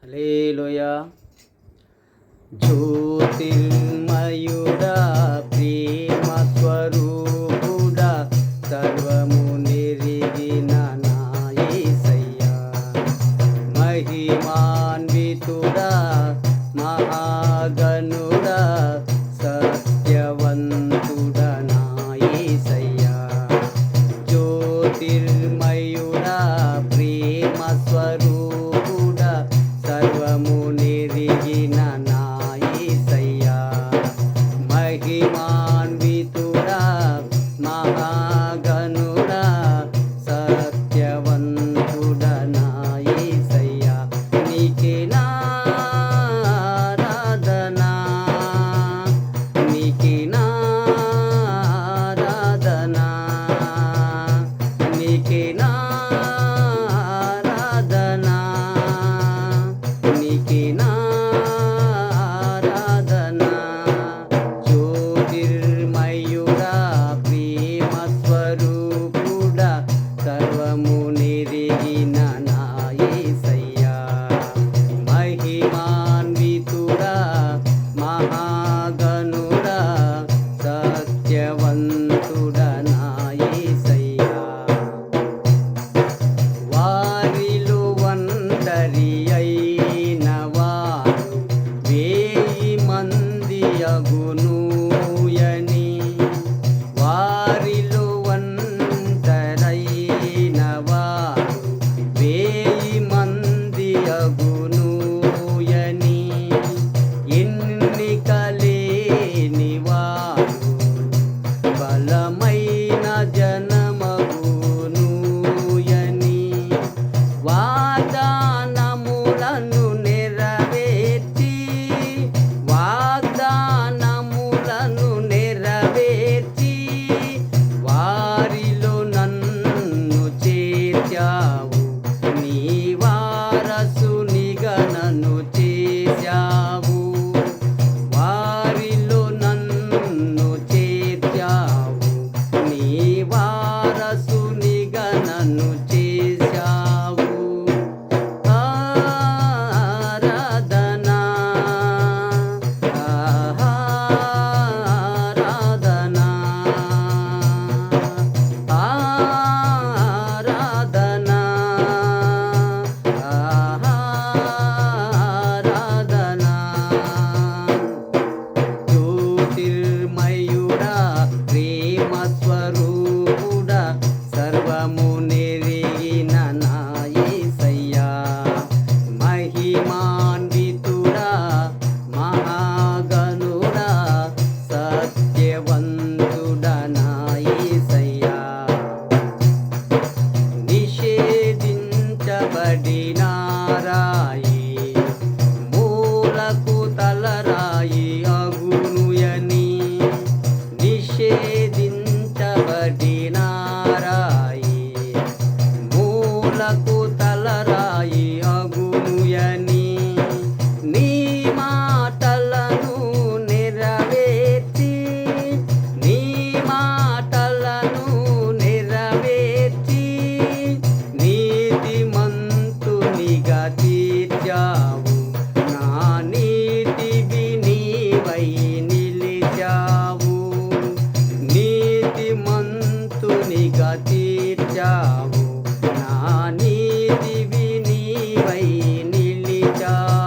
హల్లెలూయా. జ్యోతిర్మయుడా, ప్రేమ స్వరూపుడా, సర్వము నెరిగిన నా యేసయ్యా. మహిమాన్వితుడా, మహాగణుడా, సత్యవంతుడా నా యేసయ్యా. జ్యోతిర్మయుడా, ప్రేమ స్వరూపుడా, సర్వము నెరిగిన నా యేసయ్యా. మహిమాన్వితుడా, మహాగణుడా, సత్యవంతుడా నా యేసయ్యా. నీకే నా ఆరాధనా, నీకే నా ఆరాధనా, నీకే నా ఆరాధనా, నీకే నా ఆరాధనా. జ్యోతిర్మయుడా, ప్రేమ స్వరూపుడా, సర్వము నెరిగిన నా యేసయ్యా. మహిమాన్వితుడా, మహాగణుడా, సత్యవంతుడా నా యేసయ్యా. వారిలో ఒంటరి అయిన వారు 1000 మంది అగునూయని, వారిలో ఒంటరైన వారు 1000 మంది అగునూయని, ఎన్నికలేని వారు బలమైన జనమగునూయని, వాగ్దానములను నెరవేర్చి, వాగ్దానములను నెరవేర్చి, వారిలో నన్ను చేర్చావు. నీ వారసునిగా నన్ను చేశావు. వారిలో నన్ను చేర్చావు. నీ వారసునిగా నన్ను చేశావు. ఆరాధనా, ఆరాధనా, ఆరాధనా, ఆరాధనా. జ్యోతిర్మయుడా, ప్రేమ స్వరూపుడా, సర్వము నెరిగిన నా యేసయ్యా. మహిమాన్వితుడా, మహాగణుడా, సత్యవంతుడా నా యేసయ్యా. నిషేధించబడిన రాయి మూలకు తలరాయి అగునుయని, నిషేధించబడిన రాయి మూలకు తలరాయి అగునుయని, నీ మాటలను నెరవేర్చి, నీ మాటలను నెరవేర్చి, నీతిమంతునిగా తీర్చావు. నా నీతివి నీవై నిలిచావు. నీతిమంతునిగా తీర్చావు. నా నీతివి నీవై నిలిచావు.